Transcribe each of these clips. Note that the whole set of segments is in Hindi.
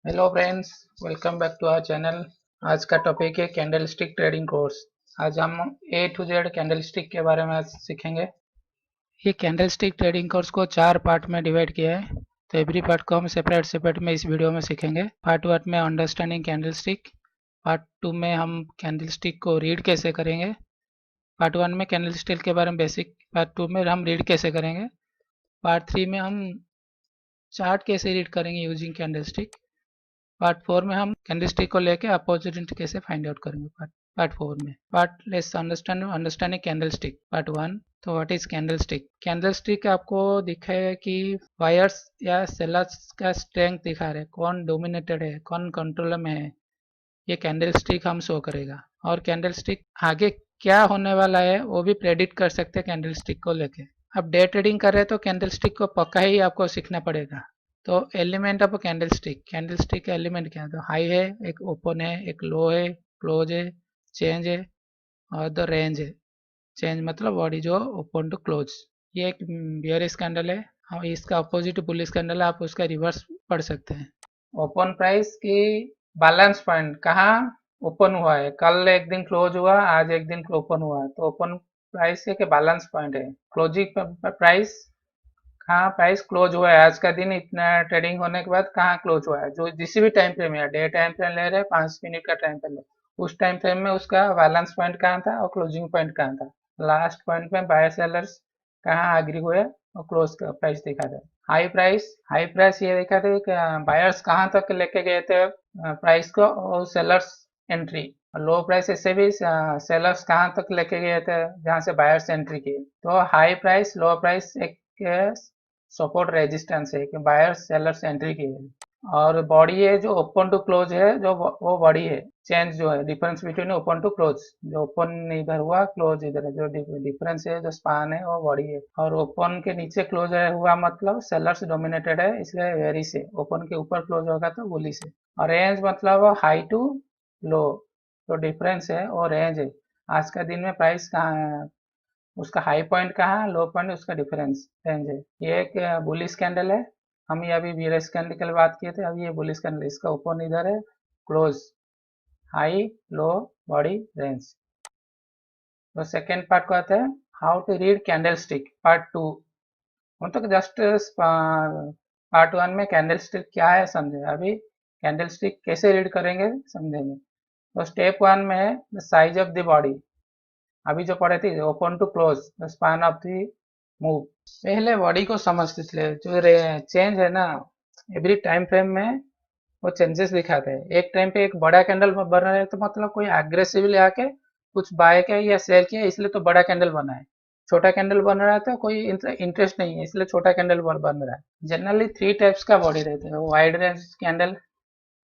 Hello friends, welcome back to our channel. आज का टॉपिक है कैंडल स्टिक ट्रेडिंग कोर्स। आज हम ए टू जेड कैंडल स्टिक के बारे में आज सीखेंगे। ये कैंडल स्टिक ट्रेडिंग कोर्स को 4 पार्ट में डिवाइड किया है, तो एवरी पार्ट को हम सेपरेट सेपरेट में इस वीडियो में सीखेंगे। पार्ट 1 में अंडरस्टैंडिंग कैंडल स्टिक, पार्ट 2 में हम कैंडल स्टिक को रीड कैसे करेंगे, पार्ट 1 में कैंडल स्टिक के बारे में बेसिक, पार्ट 2 में हम रीड कैसे करेंगे, पार्ट 3 में हम चार्ट कैसे रीड करेंगे यूजिंग कैंडल स्टिक, पार्ट 4 में हम कैंडलस्टिक को लेके अपॉर्चुनिटी कैसे फाइंड आउट करेंगे। पार्ट 4 में part let's understanding candlestick part 1। तो व्हाट इज कैंडलस्टिक? कैंडलस्टिक आपको दिखाएगा कि वायर्स या सेलर्स का स्ट्रेंथ दिखा रहे, कौन डोमिनेटेड है, कौन कंट्रोल में है, ये कैंडलस्टिक हम शो करेगा। और कैंडलस्टिक आगे क्या होने वाला है वो भी प्रेडिक्ट कर सकते हैं कैंडलस्टिक को लेके। अब डे ट्रेडिंग कर रहे हैं तो कैंडलस्टिक को पक्का ही आपको सीखना पड़ेगा। तो एलिमेंट ऑफ कैंडलस्टिक का एलिमेंट क्या है? तो हाई है, एक ओपन है, एक लो है, क्लोज है, चेंज है और द रेंज है। चेंज मतलब बॉडी जो ओपन टू क्लोज। ये एक बियरिश कैंडल है और इसका अपोजिट बुलिश कैंडल है, आप उसका रिवर्स पढ़ सकते हैं। ओपन प्राइस की बैलेंस पॉइंट कहाँ ओपन हुआ है? कल एक दिन क्लोज हुआ, आज एक दिन ओपन हुआ, तो ओपन प्राइस के बैलेंस पॉइंट है। क्लोजिंग प्राइस कहाँ प्राइस क्लोज हुआ है, आज का दिन इतना ट्रेडिंग होने के बाद कहाँ क्लोज हुआ है, जो जिस भी टाइम फ्रेम है, डे टाइम फ्रेम ले रहे हैं, 5 मिनट का टाइम फ्रेम ले, उस टाइम फ्रेम में उसका बैलेंस पॉइंट कहाँ था और क्लोजिंग पॉइंट कहाँ था। लास्ट पॉइंट में बायर सेलर्स कहाँ एग्री हुए और क्लोज का प्राइस दिखा था। हाई प्राइस ये दिखा था कि बायर्स कहाँ तक लेके गए थे प्राइस को और सेलर्स एंट्री। लो प्राइस ऐसे भी सेलर्स कहाँ तक लेके गए थे जहाँ से बायर्स एंट्री किए। तो हाई प्राइस लो प्राइस एक सपोर्ट रेजिस्टेंस है कि बायर सेलर्स एंट्री की है। और बॉडी है जो ओपन टू क्लोज है, जो वो बॉडी है। चेंज जो है difference between open to close, जो ओपन इधर हुआ क्लोज इधर है, जो डिफरेंस है जो स्पान है वो बॉडी है। और ओपन के नीचे क्लोज हुआ मतलब सेलर्स डोमिनेटेड है, इसलिए वेरी से। ओपन के ऊपर क्लोज होगा तो बुली से। और रेंज मतलब हाई टू लो, तो डिफरेंस है और रेंज है। आज का दिन में प्राइस कहाँ है, उसका हाई पॉइंट कहाँ है, लो पॉइंट, उसका डिफरेंस रेंज है। ये एक बुलिश कैंडल है। हम ये अभी बीयरिश कैंडल की बात किए थे, अब ये बुलिश कैंडल, इसका ओपन इधर है, close, high, low, body, range. तो सेकेंड पार्ट को आते हैं how to read candlestick part 2। हम तो जस्ट पार्ट 1 में कैंडल स्टिक क्या है समझे, अभी कैंडल स्टिक कैसे रीड करेंगे समझेंगे। तो स्टेप 1 में है the size of the body. अभी जो पढ़े थे open to close, the span of the move. पहले बॉडी को समझते थे, जो चेंज है ना, एवरी टाइम फ्रेम में वो चेंजेस दिखाते हैं। एक टाइम पे एक बड़ा कैंडल बन रहा है तो मतलब कोई एग्रेसिवली आके कुछ बाय किया या सेल किया, इसलिए तो बड़ा कैंडल बना है। छोटा कैंडल बन रहा है तो कोई इंटरेस्ट नहीं है, इसलिए छोटा कैंडल बन रहा है। जनरली 3 टाइप्स का बॉडी रहते हैं। वाइड रेंज कैंडल,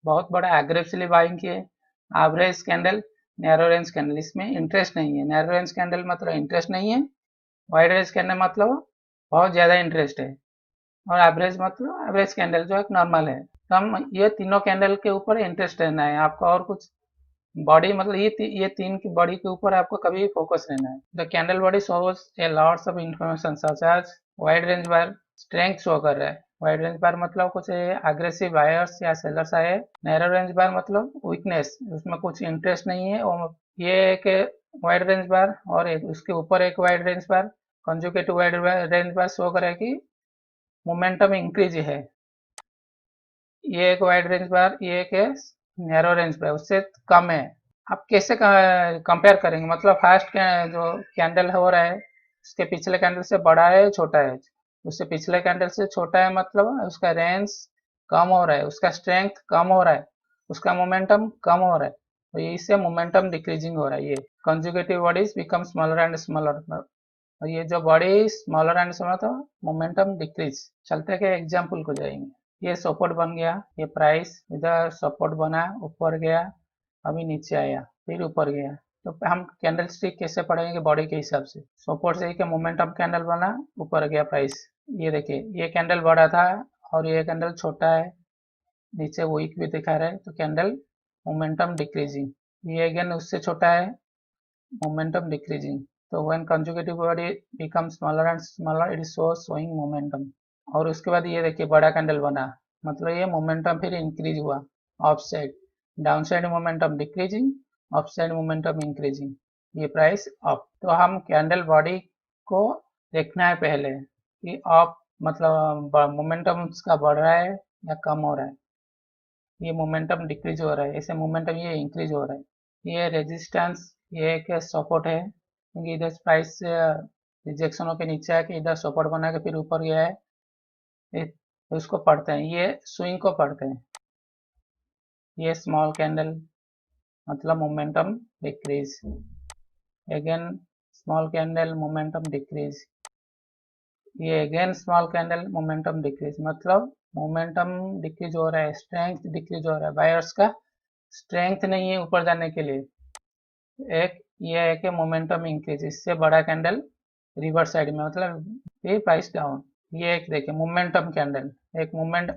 बहुत बड़ा एग्रेसिवली बाइंग किए। Average candle, narrow range candle, इसमें इंटरेस्ट नहीं है। नैरो रेंज कैंडल मतलब इंटरेस्ट नहीं है, वाइड रेंज कैंडल मतलब बहुत ज्यादा इंटरेस्ट है, और एवरेज मतलब एवरेज कैंडल जो एक नॉर्मल है। तो हम ये तीनों कैंडल के ऊपर इंटरेस्ट रहना है आपको, और कुछ बॉडी मतलब ये तीन की बॉडी के ऊपर आपको कभी फोकस रहना है। The candle body shows a lots of information such as wide range bar strength show कर रहा है। वाइड रेंज बार मतलब कुछ अग्रेसिव बायर्स या सेलर्स आए। नैरो रेंज बार मतलब वीकनेस, उसमें कुछ इंटरेस्ट नहीं है। और ये एक वाइड रेंज बार और एक उसके ऊपर एक वाइड रेंज बार, कंजुगेटिव वाइड रेंज बार शो करे कि मोमेंटम इंक्रीज है। ये एक वाइड रेंज बार, ये एक नैरो रेंज बार, उससे कम है। आप कैसे कंपेयर करेंगे, मतलब फर्स्ट जो कैंडल हो रहा है उसके पिछले कैंडल से बड़ा है छोटा है, उससे पिछले कैंडल से छोटा है मतलब उसका रेंज कम हो रहा है, उसका स्ट्रेंथ कम हो रहा है, उसका मोमेंटम कम हो रहा है, तो इससे मोमेंटम डिक्रीजिंग हो रहा है। ये conjugative bodies become smaller and smaller, और ये जो बॉडी स्मॉलर एंड स्मॉलर तो मोमेंटम डिक्रीज। चलते के एग्जाम्पल को जाएंगे। ये सपोर्ट बन गया, ये प्राइस इधर सपोर्ट बना, ऊपर गया, अभी नीचे आया, फिर ऊपर गया। तो हम कैंडल स्टिक कैसे पढ़ेंगे बॉडी के हिसाब से। सपोर्ट से कि मोमेंटम कैंडल बना, ऊपर गया प्राइस। ये देखिए ये कैंडल बड़ा था और ये कैंडल छोटा है, नीचे वीक भी दिखा रहा है, तो कैंडल मोमेंटम डिक्रीजिंग। ये अगेन उससे छोटा है, मोमेंटम डिक्रीजिंग। तो when conjugative body become smaller and smaller it is showing momentum. और उसके बाद ये देखिए बड़ा कैंडल बना, मतलब ये मोमेंटम फिर इंक्रीज हुआ, of side, down side momentum decreasing, up side momentum increasing, ये प्राइस अप। तो हम कैंडल बॉडी को देखना है पहले कि अप मतलब मोमेंटम उसका बढ़ रहा है या कम हो रहा है। ये मोमेंटम डिक्रीज हो रहा है, ऐसे मोमेंटम ये इंक्रीज हो रहा है। ये रेजिस्टेंस, ये एक सपोर्ट है, क्योंकि इधर प्राइस रिजेक्शन होकर नीचे आके इधर सपोर्ट बना के फिर ऊपर गया है, तो इसको पढ़ते हैं, ये स्विंग को पढ़ते हैं। ये स्मॉल कैंडल मतलब momentum decrease, again small candle momentum decrease, ये again small candle momentum decrease, मतलब मोमेंटम डिक्रीज हो रहा है, स्ट्रेंथ डिक्रीज हो रहा है, बायर्स का स्ट्रेंथ नहीं है ऊपर जाने के लिए। एक ये है कि मोमेंटम इंक्रीज, इससे बड़ा कैंडल रिवर्स साइड में, मतलब ये प्राइस डाउन। ये एक देखिए मोमेंटम कैंडल, एक मोमेंट,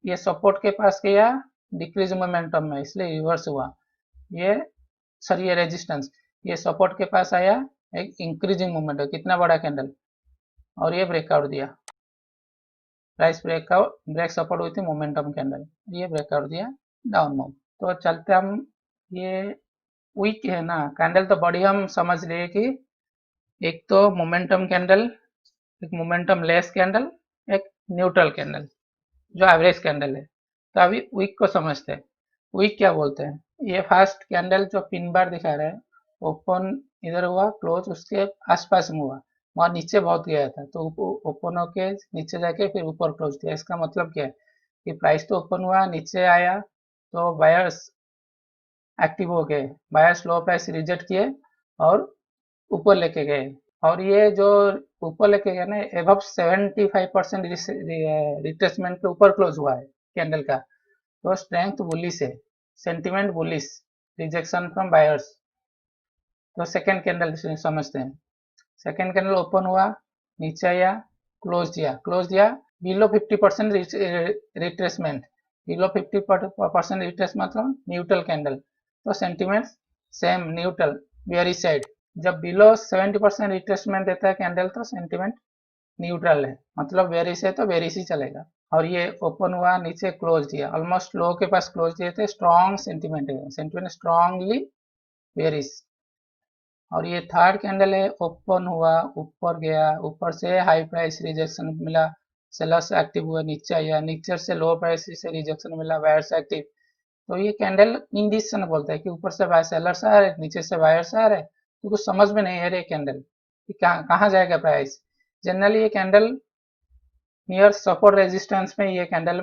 ये सपोर्ट के पास गया डिक्रीज मोमेंटम में, इसलिए रिवर्स हुआ। ये सर ये रेजिस्टेंस, ये सपोर्ट के पास आया, एक इंक्रीजिंग मोमेंटम, कितना बड़ा कैंडल, और ये ब्रेकआउट दिया, प्राइस ब्रेकआउट, ब्रेक सपोर्ट हुई थी मोमेंटम कैंडल, ये ब्रेकआउट दिया, डाउन मूव। तो चलते हम, ये वीक है ना कैंडल, तो बड़ी हम समझ लिए कि एक तो मोमेंटम कैंडल, एक मोमेंटम लेस कैंडल, एक न्यूट्रल कैंडल जो एवरेज कैंडल है। तो अभी वीक को समझते हैं। वीक क्या बोलते हैं, ये फर्स्ट कैंडल जो पिन बार दिखा रहा है, ओपन इधर हुआ, क्लोज उसके आसपास में हुआ, वहां नीचे बहुत गया था, तो ओपन होके नीचे जाके फिर ऊपर क्लोज किया। इसका मतलब क्या है कि प्राइस तो ओपन हुआ, नीचे आया, तो बायर्स एक्टिव हो गए, बायर्स लो प्राइस रिजेक्ट किए और ऊपर लेके गए, और ये जो ऊपर लेके गए ना, एबव 75% रिट्रेसमेंट के ऊपर क्लोज हुआ है कैंडल का, तो स्ट्रेंथ बुलिश है, sentiment bullish, rejection from buyers. तो सेकंड कैंडल समझते हैं। सेकंड कैंडल ओपन हुआ, नीचे आया, क्लोज दिया बिलो 50% रिट्रेसमेंट, बिलो 50% रिट्रेस मतलब न्यूट्रल कैंडल, तो sentiment same neutral, very side. जब बिलो 70% रिट्रेसमेंट देता है कैंडल, तो सेंटिमेंट न्यूट्रल है, मतलब वेरिस है तो वेरिस ही चलेगा। और ये ओपन हुआ, नीचे क्लोज दिया, ऑलमोस्ट लो के पास क्लोज दिए थे, स्ट्रॉन्ग सेंटिमेंट है, सेंटिमेंट स्ट्रॉन्गली वेरिस। और ये थर्ड कैंडल है, ओपन हुआ, ऊपर गया, ऊपर से हाई प्राइस रिजेक्शन मिला, सेलर्स एक्टिव हुआ, नीचे आया, नीचे से लो प्राइस से रिजेक्शन मिला, बायर्स एक्टिव। तो ये कैंडल इंडिसन बोलता है कि ऊपर से बाय सेलर्स आ रहे, नीचे से बायर्स आ रहे, तो कुछ समझ में नहीं आ रही कैंडल कि कहाँ जाएगा प्राइस। जनरली ये कैंडल नियर सपोर्ट रेजिस्टेंस में ये कैंडल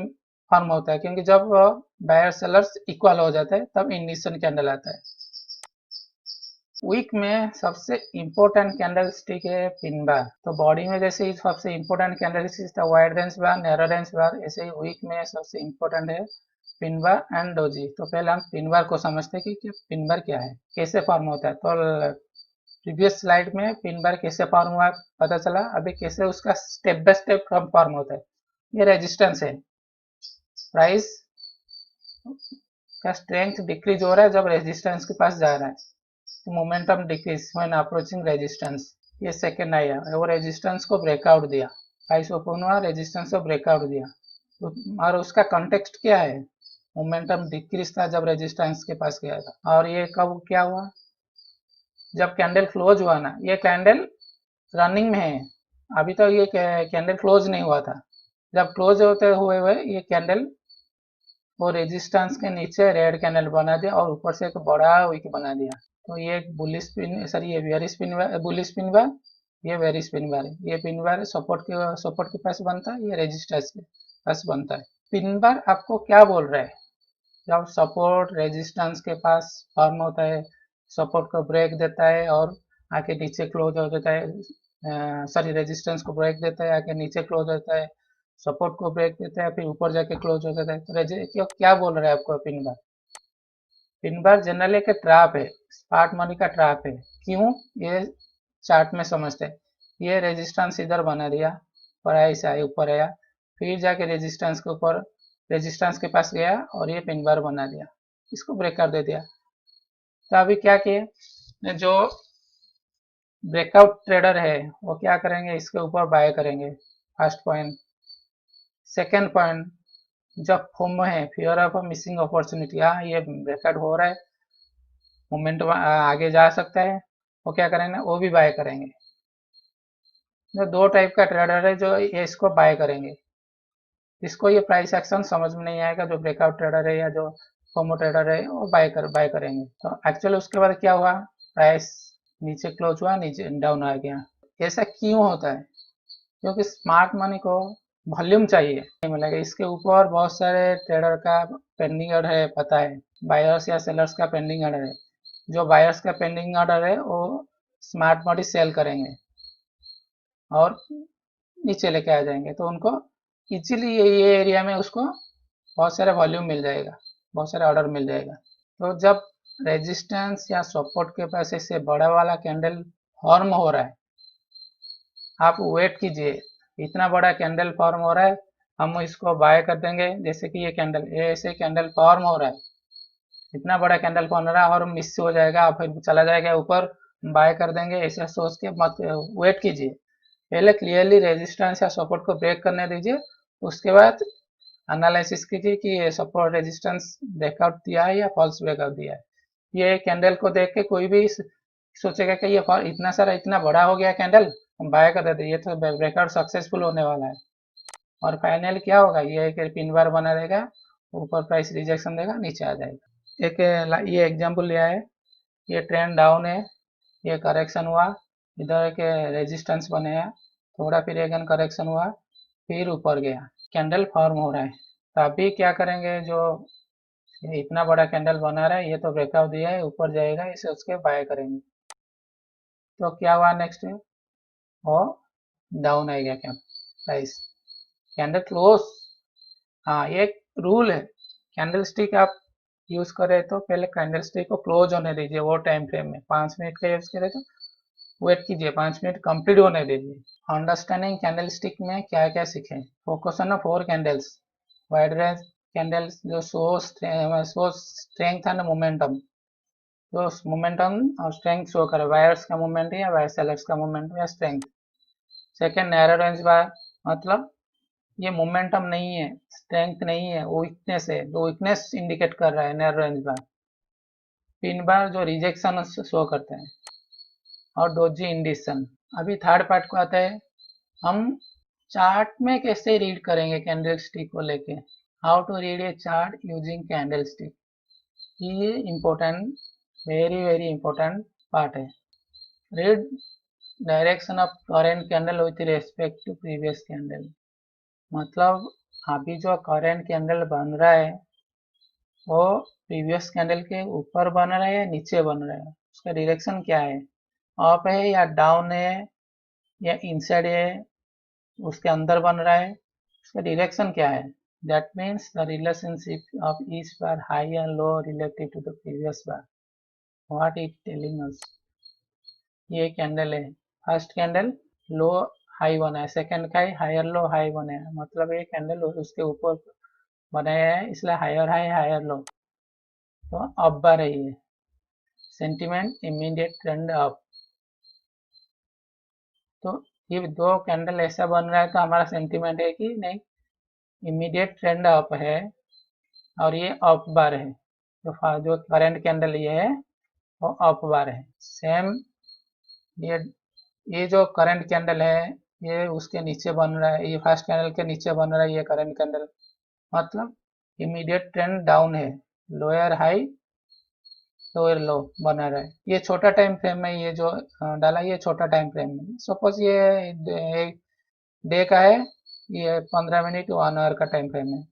फॉर्म होता है, क्योंकि जब बायर सेलर्स इक्वल हो जाता है तब इंडिसन कैंडल आता है। वीक में सबसे इम्पोर्टेंट कैंडल स्टिक है पिन बार। तो बॉडी में जैसे ही सबसे इम्पोर्टेंट कैंडल स्टिक था वाइड रेंज बार, नैरो रेंज बार, ऐसे ही वीक में सबसे इम्पोर्टेंट है पिन बार एंड डोजी। तो पहले हम पिन बार को समझते हैं कि पिन बार क्या है, कैसे फॉर्म होता है। तो प्रीवियस स्लाइड में पिन बार कैसे फॉर्म हुआ पता चला, अभी कैसे उसका स्टेप बाय स्टेप फॉर्म होता है। ये रेजिस्टेंस है, प्राइस का स्ट्रेंथ डिक्रीज हो रहा है जब रेजिस्टेंस के पास जा रहा है, तो momentum decrease when approaching resistance. ये सेकंड आया, वो रेजिस्टेंस को ब्रेकआउट दिया, प्राइस ओपन हुआ, रेजिस्टेंस को ब्रेकआउट दिया, और उसका कॉन्टेक्स्ट क्या है, मोमेंटम डिक्रीज था जब रेजिस्टेंस के पास गया था। और ये कब क्या हुआ, जब कैंडल क्लोज हुआ ना, ये कैंडल रनिंग में है, अभी तो ये कैंडल क्लोज नहीं हुआ था। जब क्लोज होते हुए ये कैंडल वो रेजिस्टेंस के नीचे रेड कैंडल बना दिया और ऊपर से एक बड़ा विक बना दिया। तो ये एक बुलिश पिन, सॉरी ये bearish pin bar, bullish pin bar, ये वेरिश पिन बार है। ये पिन बार सपोर्ट के पास बनता है, ये रेजिस्टेंस के पास बनता है। पिन बार आपको क्या बोल रहा है, जब सपोर्ट रेजिस्टेंस के पास फॉर्म होता है, सपोर्ट को ब्रेक देता है और आके नीचे क्लोज हो जाता है, सॉरी रेजिस्टेंस को ब्रेक देता है, आके नीचे क्लोज होता है, सपोर्ट को ब्रेक देता है, फिर ऊपर जाके क्लोज हो जाता है। तो क्या बोल रहा है आपको pin bar, pin bar generally एक ट्रैप है, स्मार्ट मनी का ट्रैप है। क्यों, ये चार्ट में समझते हैं। ये रेजिस्टेंस इधर बना दिया, प्राइस आया, ऊपर आया, फिर जाके रेजिस्टेंस के ऊपर, रेजिस्टेंस के पास गया और ये पिन बार बना दिया, इसको ब्रेक कर दे दिया। तो अभी क्या किए, जो ब्रेकआउट ट्रेडर है वो क्या करेंगे, इसके ऊपर बाय करेंगे, फर्स्ट पॉइंट। सेकेंड पॉइंट, जब फोमो है, फियर ऑफ मिसिंग अपॉर्चुनिटी, हाँ ये ब्रेकआउट हो रहा है, मोमेंटम आगे जा सकता है, वो क्या करेंगे, वो भी बाय करेंगे। जो दो टाइप का ट्रेडर है जो ये इसको बाय करेंगे, जिसको ये प्राइस एक्शन समझ में नहीं आएगा, जो ब्रेकआउट ट्रेडर है या जो फोमो ट्रेडर है वो बाय करेंगे। तो एक्चुअली उसके बाद क्या हुआ, प्राइस नीचे क्लोज हुआ, नीचे डाउन आ गया। ऐसा क्यों होता है, क्योंकि स्मार्ट मनी को वॉल्यूम चाहिए, नहीं मिलेगा। इसके ऊपर बहुत सारे ट्रेडर का पेंडिंग ऑर्डर है, पता है, बायर्स या सेलर्स का पेंडिंग ऑर्डर है। जो बायर्स का पेंडिंग ऑर्डर है वो स्मार्ट मनी सेल करेंगे और नीचे लेके आ जाएंगे, तो उनको इजीली ये एरिया में उसको बहुत सारा वॉल्यूम मिल जाएगा, बहुत सारा ऑर्डर मिल जाएगा। तो जब रेजिस्टेंस या सपोर्ट के पास ऐसे बड़ा वाला कैंडल फॉर्म हो रहा है, आप वेट कीजिए, इतना बड़ा कैंडल फॉर्म हो रहा है, हम इसको बाय कर देंगे। जैसे कि ये कैंडल, ऐसे कैंडल फॉर्म हो रहा है, इतना बड़ा कैंडल फॉर्म हो रहा है और मिस हो जाएगा, फिर चला जाएगा ऊपर, बाय कर देंगे, ऐसा सोच के मत वेट कीजिए। पहले क्लियरली रेजिस्टेंस या सपोर्ट को ब्रेक करने दीजिए, उसके बाद एनालिसिस कीजिए कि ये सपोर्ट रेजिस्टेंस ब्रेकआउट दिया है या फॉल्स ब्रेकआउट दिया है। ये कैंडल को देख के कोई भी सोचेगा कि ये इतना सारा इतना बड़ा हो गया कैंडल, हम बाय कर देते, ये तो ब्रेकआउट सक्सेसफुल होने वाला है। और फाइनल क्या होगा, ये एक पिन बार बना देगा, ऊपर प्राइस रिजेक्शन देगा, नीचे आ जाएगा। एक ये एग्जांपल लिया है, ये ट्रेंड डाउन है, ये करेक्शन हुआ, इधर एक रेजिस्टेंस बनाया, थोड़ा फिर अगेन करेक्शन हुआ, फिर ऊपर गया, कैंडल फॉर्म हो रहा है। तो अभी क्या करेंगे, जो ये इतना बड़ा कैंडल बना रहा है, ये तो ब्रेकआउट दिया है, ऊपर जाएगा, इसे उसके बाय करेंगे। तो क्या हुआ नेक्स्ट है, वो डाउन आएगा क्या प्राइस, कैंडल क्लोज। हाँ ये एक रूल है, कैंडल स्टिक आप यूज करें तो पहले कैंडल स्टिक को क्लोज होने दीजिए, वो टाइम फ्रेम में 5 मिनट का यूज करें तो वेट कीजिए, 5 मिनट कंप्लीट होने दीजिए। अंडरस्टैंडिंग कैंडल स्टिक में क्या क्या सीखें, focus on 4 candles, wide range candles जो शो स्ट्रेंथ एंड मोमेंटम, जो मोमेंटम और स्ट्रेंथ शो करे, वायर्स का मूवमेंट या वायर सेलर्स का मूवमेंट या strength. Second narrow range bar, मतलब ये मोमेंटम नहीं है, स्ट्रेंथ नहीं है, वो वीकनेस है, जो वीकनेस इंडिकेट कर रहा है नैरो रेंज बार। पिन बार जो रिजेक्शन शो करते हैं, और डोजी इंडिसन। अभी थर्ड पार्ट को आता है, हम चार्ट में कैसे रीड करेंगे कैंडल स्टिक को लेके, how to read a chart using candle stick. ये important, very very important part है। Read direction of current candle with respect to previous candle, मतलब अभी जो करेंट कैंडल बन रहा है वो प्रीवियस कैंडल के ऊपर बन रहा है या नीचे बन रहा है, उसका डायरेक्शन क्या है, अप है या डाउन है या इनसाइड है, उसके अंदर बन रहा है, उसका डायरेक्शन क्या है। That means the relationship of each bar high and low related to the previous bar, what it telling us. ये कैंडल है, फर्स्ट कैंडल लो हाई बना है, सेकंड का हायर लो हाई बना है, मतलब ये कैंडल उसके ऊपर बनाया है, इसलिए हायर हाई हायर लो, तो अप बार है ये, सेंटीमेंट इमीडिएट ट्रेंड अप। तो ये दो कैंडल ऐसा बन रहा है तो हमारा सेंटीमेंट है कि नहीं, इमीडिएट ट्रेंड अप है, और ये अप बार है, जो करंट कैंडल ये है वो अप बार है। सेम ये ये जो करंट कैंडल है ये उसके नीचे बन रहा है, ये फर्स्ट कैंडल के नीचे बन रहा है ये करंट कैंडल, मतलब इमीडिएट ट्रेंड डाउन है, लोअर हाई लोअर लो बना रहा है। ये छोटा टाइम फ्रेम में ये जो डाला, ये छोटा टाइम फ्रेम में, सपोज ये एक डे का है, ये 15 मिनट 1 आवर का टाइम फ्रेम है,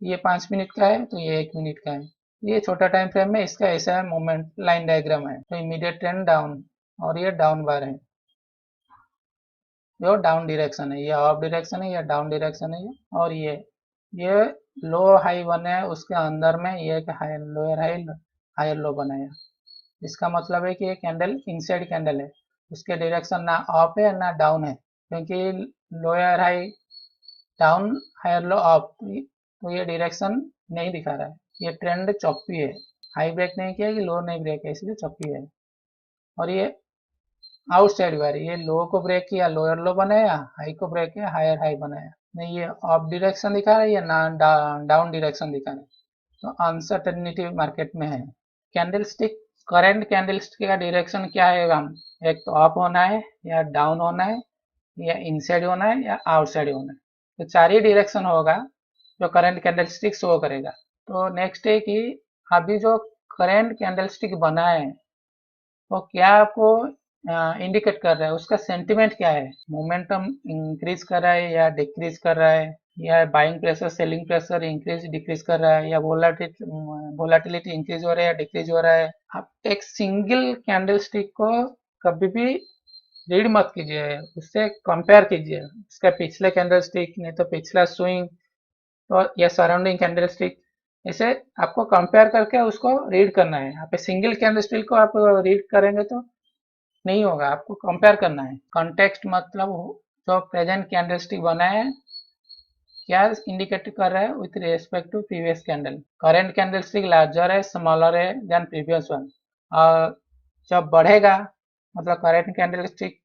ये 5 मिनट का है तो ये 1 मिनट का है, ये छोटा टाइम फ्रेम में इसका ऐसा मोमेंट लाइन डायग्राम है। तो इमीडिएट ट्रेंड डाउन, और ये डाउन बार है, जो डाउन डायरेक्शन है, ये अप डायरेक्शन है या डाउन डायरेक्शन है, और ये लो हाई बने है, उसके अंदर में ये एक high lower high higher low बनाया। इसका मतलब है कि ये कैंडल इनसाइड कैंडल है, उसके डायरेक्शन ना अप है ना डाउन है, क्योंकि lower high down higher low up, तो ये डायरेक्शन नहीं दिखा रहा है, ये ट्रेंड चौपी है, हाई ब्रेक नहीं किया कि लो नहीं ब्रेक है, इसलिए चौपी है। और ये आउटसाइड बार, ये लो को ब्रेक किया लोअर लो बनाया, हाई को ब्रेक किया हायर हाई बनाया, नहीं, ये अप डायरेक्शन दिखा रहा है या ना डाउन डायरेक्शन दिखा रहा है, तो अनसर्टेनिटी मार्केट में है। कैंडलस्टिक, करंट कैंडलस्टिक का डायरेक्शन क्या है, हम एक तो अप होना है या डाउन होना है या इनसाइड होना है या आउटसाइड होना है, तो चार ही डायरेक्शन होगा जो करंट कैंडलस्टिक शो करेगा। तो नेक्स्ट है कि अभी जो करंट कैंडलस्टिक बना है वो क्या आपको इंडिकेट कर रहा है, उसका सेंटिमेंट क्या है, मोमेंटम इंक्रीज कर रहा है या डिक्रीज कर रहा है, या buying pressure selling pressure increase decrease कर रहा है, या वोलाटिलिटी इंक्रीज हो रहा है या डिक्रीज हो रहा है। आप एक सिंगल कैंडलस्टिक को कभी भी रीड मत कीजिए, उससे कंपेयर कीजिए उसका पिछले कैंडलस्टिक, नहीं तो पिछला स्विंग और या सराउंडिंग कैंडलस्टिक, ऐसे आपको कंपेयर करके उसको रीड करना है। आप सिंगल कैंडलस्टिक को आप रीड करेंगे तो नहीं होगा, आपको कंपेयर करना है। कॉन्टेक्स्ट मतलब जो प्रेजेंट कैंडलस्टिक बना है क्या इंडिकेट कर रहा है with respect to previous candle. Current candlestick larger है स्मॉलर है देन प्रीवियस वन, और जब बढ़ेगा मतलब current candlestick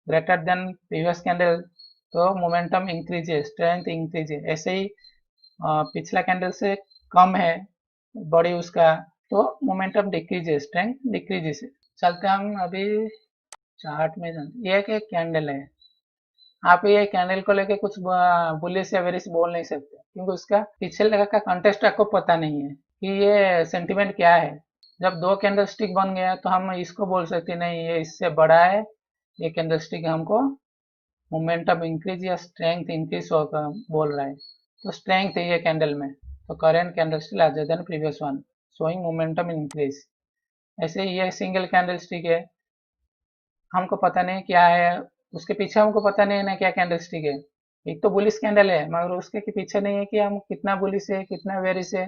greater than previous candle तो मोमेंटम इंक्रीज है, स्ट्रेंथ इंक्रीज है। ऐसे ही पिछला कैंडल से कम है बॉडी उसका तो मोमेंटम डिक्रीज है, स्ट्रेंथ डिक्रीज है। चलते हम अभी चार्ट में। ये एक कैंडल है, आप ये कैंडल को लेके कुछ बुलिश या बेरिश बोल नहीं सकते क्योंकि उसका पिछले का कंटेक्स्ट आपको पता नहीं है कि ये सेंटिमेंट क्या है। जब दो कैंडल स्टिक बन गया तो हम इसको बोल सकते नहीं ये इससे बड़ा है, ये कैंडल स्टिक हमको मोमेंटम इंक्रीज या स्ट्रेंथ इंक्रीज होकर बोल रहा है, तो स्ट्रेंथ है ये कैंडल में, तो current candle stick larger than previous one showing momentum increase. ऐसे ये सिंगल कैंडल स्टिक है, हमको पता नहीं क्या है, उसके पीछे हमको पता नहीं है ना क्या कैंडल स्टिक है। एक तो बुलिश कैंडल है मगर उसके पीछे नहीं है कि हम कितना बुलिश है कितना बेरिश है,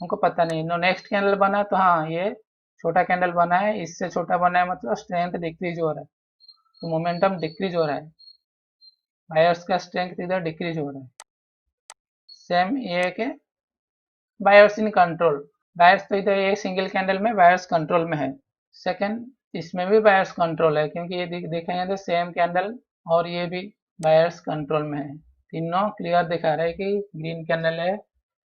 हमको पता नहीं। नो नेक्स्ट कैंडल बना तो हाँ ये छोटा कैंडल बना है, इससे छोटा बना है मतलब स्ट्रेंथ डिक्रीज हो रहा है, तो मोमेंटम डिक्रीज हो रहा है, बायर्स का स्ट्रेंथ इधर डिक्रीज हो रहा है। सेम ये के बायर्स इन कंट्रोल, बायर्स तो इधर ये सिंगल कैंडल में बायर्स कंट्रोल में है। सेकंड इसमें भी बायर्स कंट्रोल है क्योंकि ये देखेंगे तो सेम कैंडल और ये भी बायर्स कंट्रोल में है, तीनों क्लियर दिखा रहे हैं कि ग्रीन कैंडल है,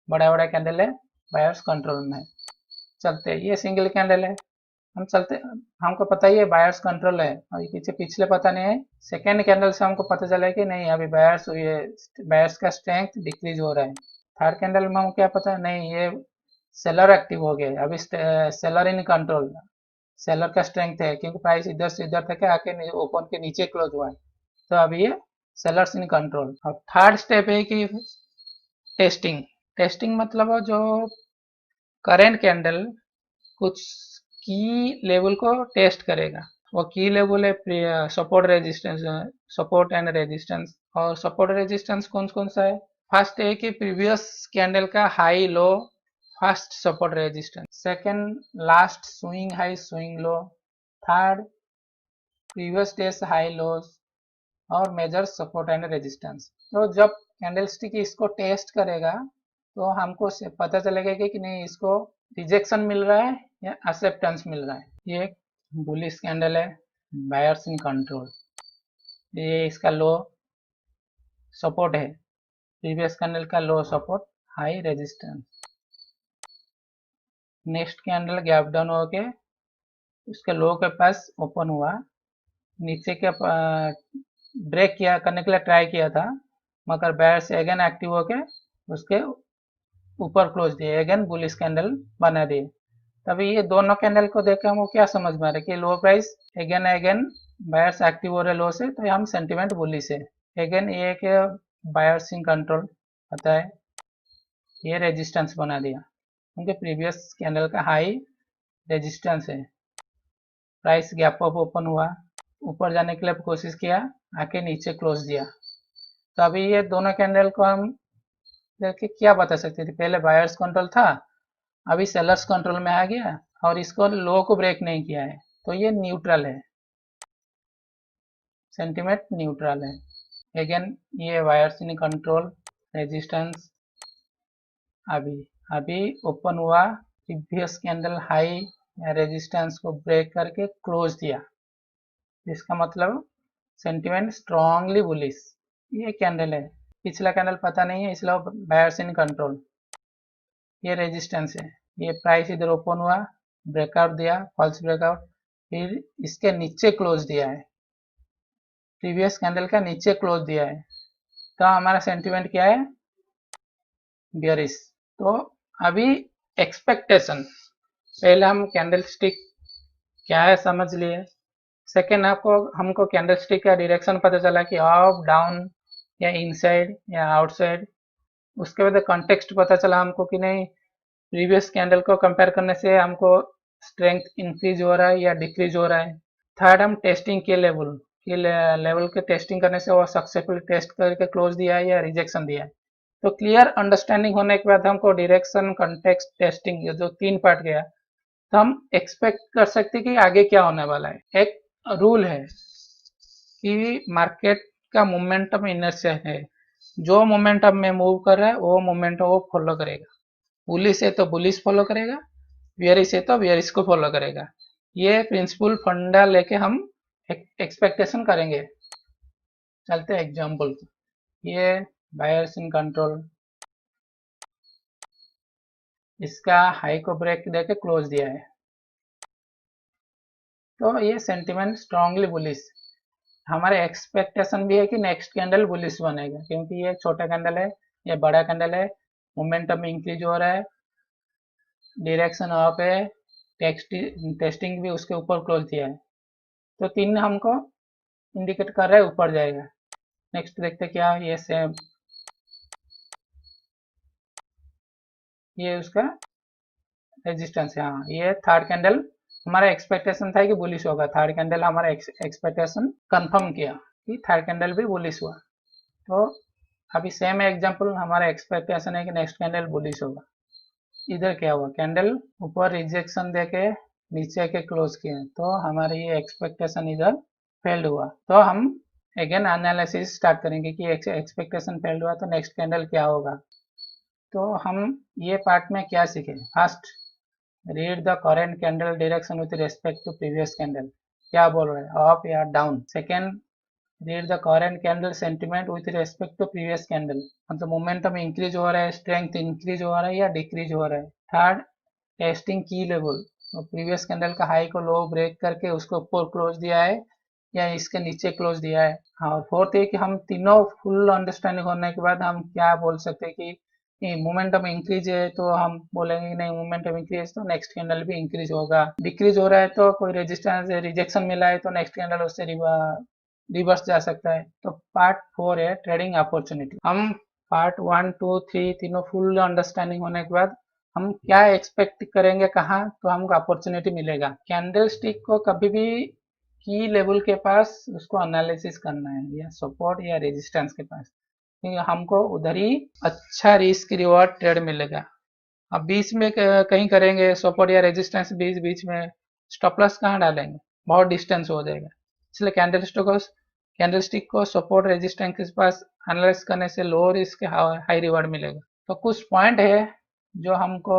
बड़ा बड़ा कैंडल है, बायर्स कंट्रोल में है। चलते ये सिंगल कैंडल है, हम चलते, हमको पता ही है बायर्स कंट्रोल है और ये पीछे पिछले पता नहीं है। सेकेंड कैंडल से हमको पता चला कि नहीं अभी बायर्स हुई है, बायर्स का स्ट्रेंथ डिक्रीज हो रहा है। थर्ड कैंडल में हमको क्या पता है, नहीं ये सेलर एक्टिव हो गया अभी, सेलर इन कंट्रोल, सेलर का स्ट्रेंथ है क्योंकि प्राइस इधर से इधर तक आके ओपन के नीचे क्लोज हुआ है, तो अभी ये सेलर्स इन कंट्रोल। और थर्ड स्टेप है कि टेस्टिंग। टेस्टिंग मतलब जो करेंट कैंडल कुछ की लेवल को टेस्ट करेगा, वो की लेवल है support resistance, support and resistance. और सपोर्ट रेजिस्टेंस कौन कौन सा है, फर्स्ट है कि प्रीवियस कैंडल का high low first support resistance, second last swing high swing low, third previous days high lows, और मेजर सपोर्ट एंड रेजिस्टेंस। तो जब कैंडलस्टिक इसको टेस्ट करेगा तो हमको पता चलेगा कि नहीं इसको रिजेक्शन मिल रहा है या एक्सेप्टेंस मिल रहा है। ये एक बुलिश कैंडल है, बायर्स इन कंट्रोल, ये इसका लो सपोर्ट है, प्रीवियस कैंडल का low support high resistance. Next candle gap down होके उसके लो के पास ओपन हुआ, नीचे के ब्रेक किया करने के लिए ट्राई किया था मगर बायर से अगेन एक्टिव होके उसके ऊपर क्लोज दिए, अगेन बुलिश कैंडल बना दिए। तभी ये दोनों कैंडल को देख के हमको क्या समझ में आ रहा है कि लो प्राइस अगेन बायर्स एक्टिव हो रहे लो से, तो हम सेंटिमेंट बुलिश है। अगेन ये कि बायर्स इन कंट्रोल पता है, ये रेजिस्टेंस बना दिया क्योंकि प्रीवियस कैंडल का हाई रेजिस्टेंस है, प्राइस गैप अप ओपन हुआ, ऊपर जाने के लिए कोशिश किया, आके नीचे क्लोज दिया। तो अभी ये दोनों कैंडल को हम देखिए क्या बता सकते थे, पहले बायर्स कंट्रोल था अभी सेलर्स कंट्रोल में आ गया और इसको लो को ब्रेक नहीं किया है, तो ये न्यूट्रल है, सेंटिमेंट न्यूट्रल है। अगेन ये वायर्स इन कंट्रोल, रेजिस्टेंस अभी अभी ओपन हुआ, प्रीवियस कैंडल हाई या रेजिस्टेंस को ब्रेक करके क्लोज दिया, इसका मतलब सेंटिमेंट स्ट्रांगली बुलिश। ये कैंडल है, पिछला कैंडल पता नहीं है, इसलिए बायर्स इन कंट्रोल। ये रेजिस्टेंस है, ये प्राइस इधर ओपन हुआ, ब्रेकआउट दिया, फॉल्स ब्रेकआउट, फिर इसके नीचे क्लोज दिया है, प्रीवियस कैंडल का नीचे क्लोज दिया है, तो हमारा सेंटिमेंट क्या है, बियरिश। तो अभी एक्सपेक्टेशन, पहले हम कैंडल स्टिक क्या है समझ लिए, सेकेंड हमको कैंडल स्टिक का डायरेक्शन पता चला कि अप डाउन या इनसाइड या आउटसाइड। उसके बाद कॉन्टेक्स्ट पता चला हमको कि नहीं, प्रीवियस कैंडल को कंपेयर करने से हमको स्ट्रेंथ इंक्रीज हो रहा है या डिक्रीज हो रहा है। थर्ड हम टेस्टिंग के लेवल के टेस्टिंग करने से वो सक्सेसफुल टेस्ट करके क्लोज दिया है या रिजेक्शन दिया है। तो क्लियर अंडरस्टैंडिंग होने के बाद हमको डायरेक्शन, कॉन्टेक्स्ट, टेस्टिंग, ये जो 3 पार्ट गया, तो हम एक्सपेक्ट कर सकते कि आगे क्या होने वाला है। एक रूल है कि मार्केट का मोमेंटम इनर्शिया है, जो मोमेंटम में मूव कर रहा है वो मोमेंटम वो फॉलो करेगा। बुलिश है तो बुलिश फॉलो करेगा, बियरिश है तो बियरिश को फॉलो करेगा। ये प्रिंसिपल फंडा लेके हम एक्सपेक्टेशन करेंगे। चलते हैं एग्जाम्पल। ये बायर्स इन कंट्रोल, इसका हाई को ब्रेक देके क्लोज दिया है, तो ये सेंटिमेंट स्ट्रांगली बुलिश। हमारे एक्सपेक्टेशन भी है कि नेक्स्ट कैंडल बुलिश बनेगा, क्योंकि ये छोटा कैंडल है, ये बड़ा कैंडल है, मोमेंटम इंक्रीज हो रहा है, डायरेक्शन अप है, टेस्टिंग भी उसके ऊपर क्लोज दिया है, तो 3 हमको इंडिकेट कर रहा है ऊपर जाएगा। नेक्स्ट देखते क्या, ये सेम, ये उसका रेजिस्टेंस है। हाँ, ये थर्ड कैंडल हमारा एक्सपेक्टेशन था कि बुलिश होगा, थर्ड कैंडल हमारा एक्सपेक्टेशन कंफर्म किया कि थर्ड कैंडल भी बुलिश हुआ। तो अभी सेम एग्जांपल, हमारा एक्सपेक्टेशन है कि नेक्स्ट कैंडल बुलिश होगा। इधर क्या हुआ, कैंडल ऊपर रिजेक्शन देके नीचे के क्लोज किए, तो हमारी ये एक्सपेक्टेशन इधर फेल्ड हुआ। तो हम अगेन एनालिसिस स्टार्ट करेंगे कि एक्सपेक्टेशन फेल्ड हुआ तो नेक्स्ट कैंडल क्या होगा। तो हम ये पार्ट में क्या सीखे, first read the current candle direction with respect to previous candle, क्या बोल रहे हैं, अप या down. Second, read the current candle sentiment with respect to previous candle, मतलब मोमेंटम इंक्रीज हो रहा है, स्ट्रेंथ इंक्रीज हो रहा है या डिक्रीज हो रहा है। थर्ड, टेस्टिंग की लेवल, तो प्रीवियस कैंडल का हाई को लो ब्रेक करके उसको ऊपर क्लोज दिया है या इसके नीचे क्लोज दिया है। हाँ, और फोर्थ है कि हम तीनों फुल अंडरस्टैंडिंग होने के बाद हम क्या बोल सकते हैं कि मोमेंटम इंक्रीज है तो हम बोलेंगे कि नहीं, मोमेंटम इंक्रीज तो नेक्स्ट कैंडल भी इंक्रीज होगा, डिक्रीज हो रहा है तो कोई रेजिस्टेंस रिजेक्शन मिला है तो नेक्स्ट कैंडल उससे रिवर्स जा सकता है। तो पार्ट 4 है ट्रेडिंग अपॉर्चुनिटी। हम पार्ट 1, 2, 3 तीनों फुल अंडरस्टैंडिंग होने के बाद हम क्या एक्सपेक्ट करेंगे, कहाँ तो हमको अपॉर्चुनिटी मिलेगा। कैंडल स्टिक को कभी भी की लेवल के पास उसको एनालिसिस करना है, या सपोर्ट या रेजिस्टेंस के पास, क्योंकि हमको उधर ही अच्छा रिस्क रिवॉर्ड ट्रेड मिलेगा। अब बीच में कहीं करेंगे सपोर्ट या रेजिस्टेंस, बीच बीच में स्टॉप लॉस कहाँ डालेंगे, बहुत डिस्टेंस हो जाएगा। इसलिए कैंडल स्टिक को सपोर्ट रेजिस्टेंस के पास एनालाइज करने से लो रिस्क हाई रिवॉर्ड मिलेगा। तो कुछ पॉइंट है जो हमको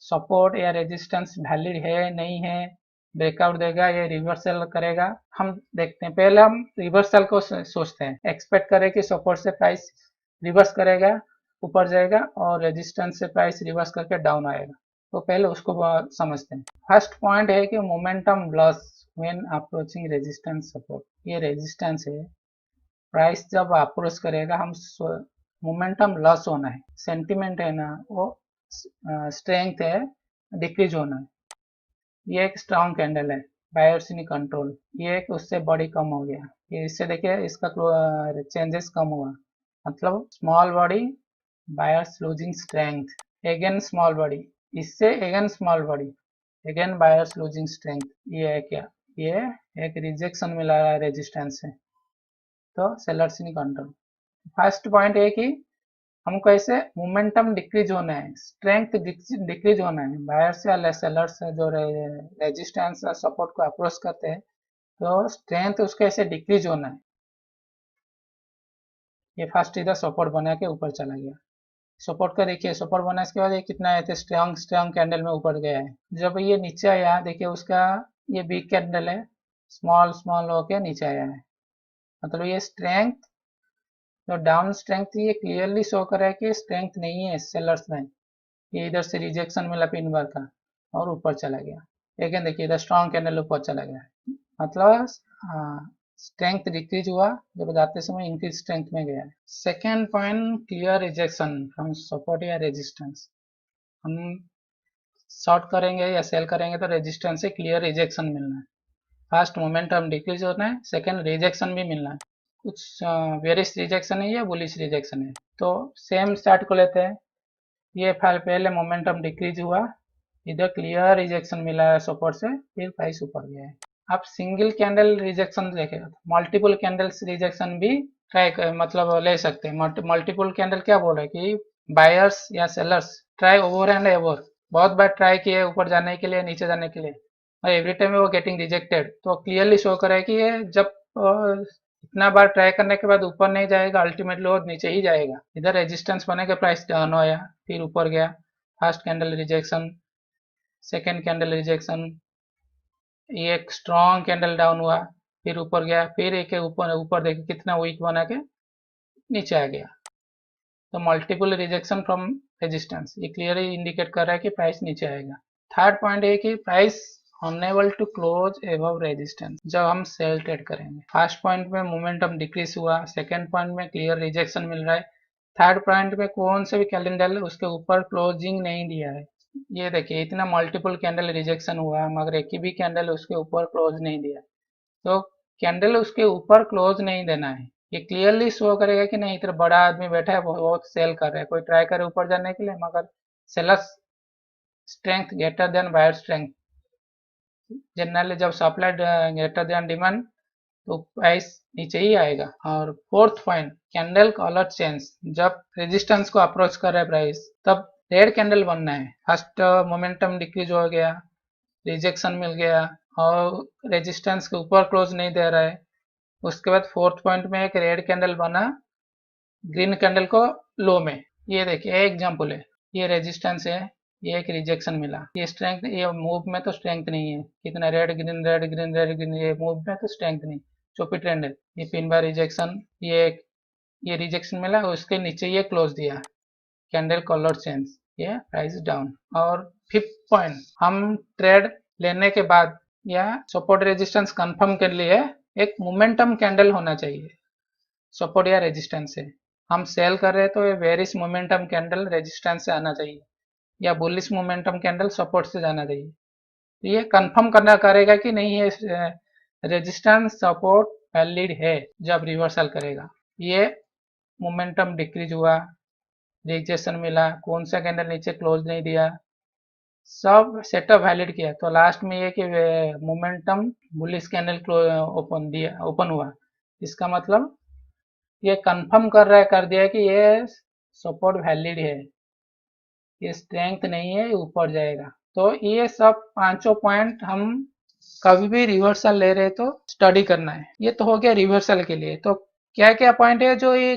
सपोर्ट या रेजिस्टेंस वैलिड है नहीं है, ब्रेकआउट देगा या रिवर्सल करेगा, हम देखते हैं। पहले हम रिवर्सल को सोचते हैं, एक्सपेक्ट करें कि सपोर्ट से प्राइस रिवर्स करेगा, ऊपर जाएगा, और रेजिस्टेंस से प्राइस रिवर्स करके डाउन आएगा, तो पहले उसको समझते हैं। फर्स्ट पॉइंट है कि momentum loss when approaching resistance support, ये रेजिस्टेंस है, प्राइस जब अप्रोच करेगा हम मोमेंटम लॉस होना है, सेंटिमेंट है ना वो स्ट्रेंथ है डिक्रीज होना है। ये एक स्ट्रॉन्ग कैंडल है, बायर्स इन कंट्रोल, ये एक उससे बॉडी कम हो गया, ये इससे देखिए इसका चेंजेस कम हुआ, मतलब small body, buyers losing strength, again small body, इससे again small body, again buyers losing strength. ये है क्या, ये एक रिजेक्शन मिला रहा है रेजिस्टेंस से, तो sellers in control. First point है कि हमको ऐसे मोमेंटम डिक्रीज होना है, स्ट्रेंथ डिक्रीज होना है, बायर्स या सेलर्स जो रेजिस्टेंस या सपोर्ट को अप्रोच करते हैं तो स्ट्रेंथ उसके ऐसे डिक्रीज होना है। ये फर्स्ट इधर सपोर्ट बना के ऊपर चला गया, सपोर्ट का देखिए, सपोर्ट बना इसके बाद ये कितना है, स्ट्रॉन्ग स्ट्रॉन्ग कैंडल में ऊपर गया है। जब ये नीचे आया देखिए उसका, ये बिग कैंडल है, स्मॉल स्मॉल होके नीचे आया है, मतलब ये स्ट्रेंथ तो डाउन स्ट्रेंथ ये क्लियरली शो कर रहा है कि स्ट्रेंथ नहीं है सेलर्स में, ये इधर से रिजेक्शन मिला पिन बार का और ऊपर चला गया। लेकिन देखिए इधर स्ट्रॉन्ग कैंडल ऊपर चला गया, मतलब स्ट्रेंथ डिक्रीज हुआ जब जाते समय इंक्रीज स्ट्रेंथ में गया है। Second point, clear rejection from support या रेजिस्टेंस। हम शॉर्ट करेंगे या सेल करेंगे तो रेजिस्टेंस से क्लियर रिजेक्शन मिलना है, फास्ट मोमेंटम डिक्रीज होना है, सेकेंड रिजेक्शन भी मिलना है। कुछ वेरिश रिजेक्शन है या बुलिश रिजेक्शन है। तो सेम स्टार्ट को लेते हैं, ये पहले मोमेंटम डिक्रीज हुआ, इधर क्लियर रिजेक्शन मिला है सपोर्ट से, फिर प्राइस ऊपर गया है। आप सिंगल कैंडल रिजेक्शन देखें, मल्टीपल कैंडल्स रिजेक्शन भी ट्राई मतलब ले सकते हैं। मल्टीपल कैंडल क्या बोल रहे हैं कि बायर्स या sellers try over and over, बहुत बार ट्राई किए ऊपर जाने के लिए नीचे जाने के लिए, और एवरी टाइम वो गेटिंग रिजेक्टेड, तो क्लियरली शो करे कि ये जब इतना बार ट्राई करने के बाद ऊपर नहीं जाएगा, अल्टीमेटली वो नीचे ही जाएगा। इधर रेजिस्टेंस बने के प्राइस डाउन होया, फिर ऊपर गया, first candle rejection, second candle rejection, ये एक स्ट्रॉन्ग कैंडल डाउन हुआ, फिर ऊपर गया, फिर एक ऊपर ऊपर देखिए कितना वीक बना के नीचे आ गया। तो मल्टीपल रिजेक्शन फ्रॉम रेजिस्टेंस, ये क्लियरली इंडिकेट कर रहा है कि प्राइस नीचे आएगा। थर्ड पॉइंट है कि price unable to close above resistance जब हम सेल ट्रेड करेंगे। फर्स्ट पॉइंट में मोमेंटम डिक्रीज हुआ, सेकेंड पॉइंट में क्लियर रिजेक्शन मिल रहा है, थर्ड पॉइंट में कौन से भी कैलेंडर उसके ऊपर क्लोजिंग नहीं दिया है। ये देखिए इतना मल्टीपल कैंडल रिजेक्शन हुआ मगर एक ही भी कैंडल उसके ऊपर क्लोज नहीं दिया, तो कैंडल उसके ऊपर क्लोज नहीं देना है। ये क्लियरली शो करेगा कि नहीं इतना बड़ा आदमी बैठा है, बहुत सेल कर रहा है, कोई ट्राई करे ऊपर जाने के लिए मगर sellers strength greater than buyer strength, generally जब सप्लाई ग्रेटर देन डिमांड तो प्राइस नीचे ही आएगा। और fourth point, candle colour change, जब रेजिस्टेंस को अप्रोच कर रहा है प्राइस तब रेड कैंडल बनना है। फर्स्ट मोमेंटम डिक्रीज हो गया, रिजेक्शन मिल गया और रेजिस्टेंस के ऊपर क्लोज नहीं दे रहा है, उसके बाद फोर्थ पॉइंट में एक रेड कैंडल बना ग्रीन कैंडल को लो में। ये देखिए एग्जांपल है, ये रेजिस्टेंस है, ये एक रिजेक्शन मिला, ये स्ट्रेंथ, ये मूव में तो स्ट्रेंथ नहीं है, कितना red green red green red green, ये मूव में तो स्ट्रेंथ नहीं, चौपी ट्रेंड है। ये पिन बार रिजेक्शन, ये रिजेक्शन मिला, उसके नीचे ये क्लोज दिया, कैंडल कलर चेंज, ये प्राइस डाउन। और फिफ्थ पॉइंट, हम ट्रेड लेने के बाद या सपोर्ट रेजिस्टेंस कंफर्म के लिए एक मोमेंटम कैंडल होना चाहिए सपोर्ट या रेजिस्टेंस से। हम सेल कर रहे हैं तो ये बेरिश मोमेंटम कैंडल रेजिस्टेंस से आना चाहिए या बुलिश मोमेंटम कैंडल सपोर्ट से जाना चाहिए। तो ये कंफर्म करना करेगा कि नहीं ये रेजिस्टेंस सपोर्ट वैलिड है जब रिवर्सल करेगा। ये मोमेंटम डिक्रीज हुआ, रिजेक्शन मिला, कौन सा कैंडल नीचे क्लोज नहीं दिया, सब सेटअप वैलिड किया, तो लास्ट में ये कि मोमेंटम बुलिश कैंडल ओपन हुआ, इसका मतलब ये कंफर्म कर दिया है कि ये सपोर्ट वैलिड है, ये स्ट्रेंथ नहीं है, ये ऊपर जाएगा। तो ये सब पांचों पॉइंट हम कभी भी रिवर्सल ले रहे तो स्टडी करना है। ये तो हो गया रिवर्सल के लिए। तो क्या क्या पॉइंट है जो ये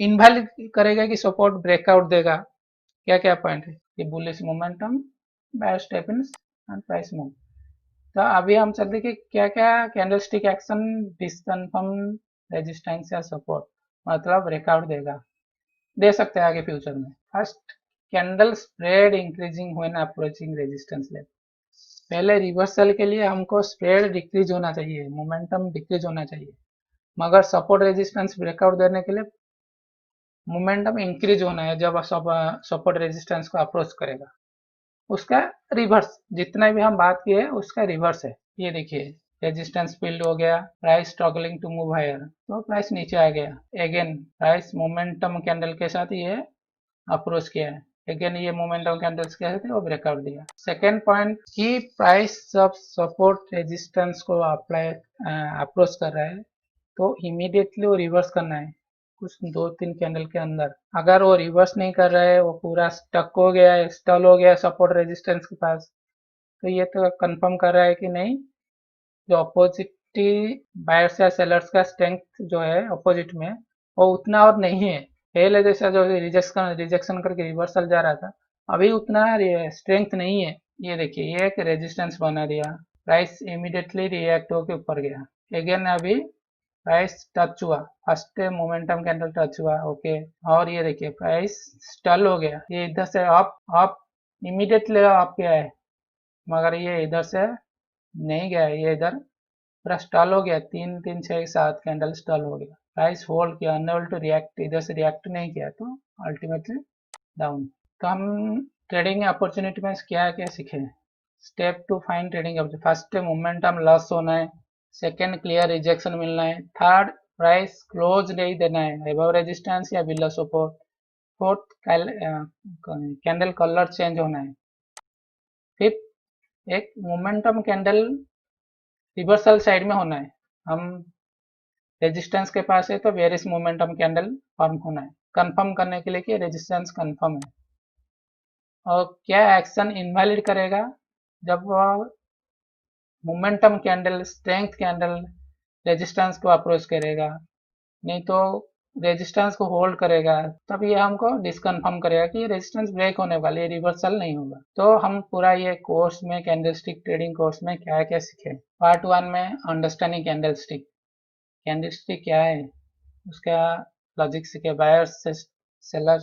इनवैलिड करेगा कि सपोर्ट ब्रेकआउट देगा, क्या क्या पॉइंट है, ये bullish momentum, buyer step in and price move. तो अभी हम चलते कि क्या क्या कैंडलस्टिक एक्शन डिसकंफर्म रेजिस्टेंस या सपोर्ट मतलब ब्रेकआउट देगा, दे सकते हैं आगे फ्यूचर में। First, candle spread increasing when approaching resistance level. पहले रिवर्सल के लिए हमको स्प्रेड डिक्रीज होना चाहिए, मोमेंटम डिक्रीज होना चाहिए, मगर सपोर्ट रेजिस्टेंस ब्रेकआउट देने के लिए मोमेंटम इंक्रीज होना है जब सपोर्ट रेजिस्टेंस को अप्रोच करेगा। उसका रिवर्स, जितना भी हम बात किए उसका रिवर्स है। ये देखिए रेजिस्टेंस फील्ड हो गया, price struggling to move higher, तो प्राइस नीचे आ गया, अगेन प्राइस मोमेंटम कैंडल के साथ ये अप्रोच किया है, अगेन ये मोमेंटम कैंडल्स के साथ वो ब्रेकआउट दिया। सेकेंड पॉइंट कि प्राइस जब सपोर्ट रेजिस्टेंस को अप्रोच कर रहा है तो इमीडिएटली वो रिवर्स करना है कुछ 2-3 कैंडल के अंदर। अगर वो रिवर्स नहीं कर रहा है, वो पूरा स्टक हो गया है, स्टल हो गया है सपोर्ट रेजिस्टेंस के पास, तो ये तो कंफर्म कर रहा है कि नहीं जो अपोजिट बायर्स या सेलर्स का स्ट्रेंथ जो है अपोजिट में वो उतना और नहीं है। पहले जैसा जो रिजेक्शन करके रिवर्सल जा रहा था, अभी उतना स्ट्रेंथ नहीं है। ये देखिए ये एक रेजिस्टेंस बना दिया, प्राइस इमीडिएटली रिएक्ट होकर ऊपर गया, अगेन अभी प्राइस टच हुआ, फर्स्ट मोमेंटम कैंडल टच हुआ, ओके। और ये देखिए प्राइस स्टल हो गया, ये इधर से अप इमीडिएटली अप गया है, मगर ये इधर से नहीं गया है, ये इधर पूरा स्टॉल हो गया, 3 3 6 7 कैंडल स्टॉल हो गया, प्राइस होल्ड किया, अनएबल टू रिएक्ट, इधर से रिएक्ट नहीं किया तो अल्टीमेटली डाउन। तो हम ट्रेडिंग अपॉर्चुनिटी में क्या क्या सीखे? Step to find trading opportunity, first momentum loss होना है, सेकेंड क्लियर रिजेक्शन मिलना है, थर्ड प्राइस क्लोज नहीं देना है अबव रेजिस्टेंस या below support, fourth candle colour change होना है, फिफ्थ एक मोमेंटम कैंडल रिवर्सल साइड में होना है, हम रेजिस्टेंस के पास है तो बेरिश मोमेंटम कैंडल फॉर्म होना है, कंफर्म करने के लिए कि रेजिस्टेंस कंफर्म है। और क्या एक्शन इनवैलिड करेगा? जब momentum candle strength candle resistance को अप्रोच करेगा, नहीं तो रेजिस्टेंस को होल्ड करेगा, तब ये हमको डिसकन्फर्म करेगा कि ये रेजिस्टेंस ब्रेक होने वाली है, रिवर्सल नहीं होगा। तो हम पूरा ये कोर्स में कैंडलस्टिक ट्रेडिंग कोर्स में क्या क्या सीखे? पार्ट 1 में अंडरस्टैंडिंग कैंडलस्टिक, कैंडलस्टिक क्या है उसका लॉजिक सीखे, बायर सेलर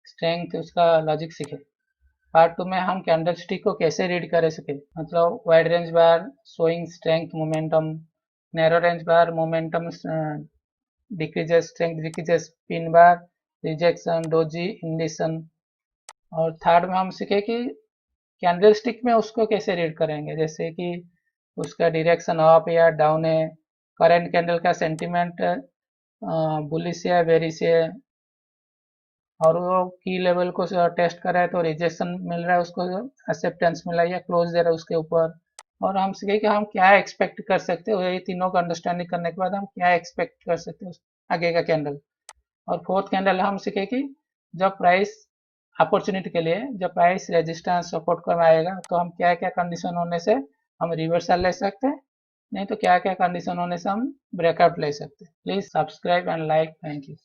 स्ट्रेंथ उसका लॉजिक सीखे। पार्ट 2 में हम कैंडलस्टिक को कैसे रीड कर सके, मतलब wide range bar showing strength momentum, narrow range bar momentum decreases strength decreases, pin bar rejection doji indecision. और थर्ड में हम सीखे कि कैंडलस्टिक में उसको कैसे रीड करेंगे, जैसे कि उसका डायरेक्शन अप या डाउन है, करंट कैंडल का सेंटीमेंट बुलिश है बेरिश है, और वो की लेवल को टेस्ट कर रहा है तो रिजेक्शन मिल रहा है उसको, एक्सेप्टेंस मिल रहा है या क्लोज दे रहा है उसके ऊपर। और हम सीखे कि हम क्या एक्सपेक्ट कर सकते हो, ये तीनों का अंडरस्टैंडिंग करने के बाद हम क्या एक्सपेक्ट कर सकते हो आगे का कैंडल। और फोर्थ कैंडल हम सीखे कि जब प्राइस अपॉर्चुनिटी के लिए जब प्राइस रेजिस्टेंस सपोर्ट कर आएगा तो हम क्या क्या कंडीशन होने से हम रिवर्सल ले सकते हैं, नहीं तो क्या क्या कंडीशन होने से हम ब्रेकआउट ले सकते हैं। Please subscribe and like, thank you.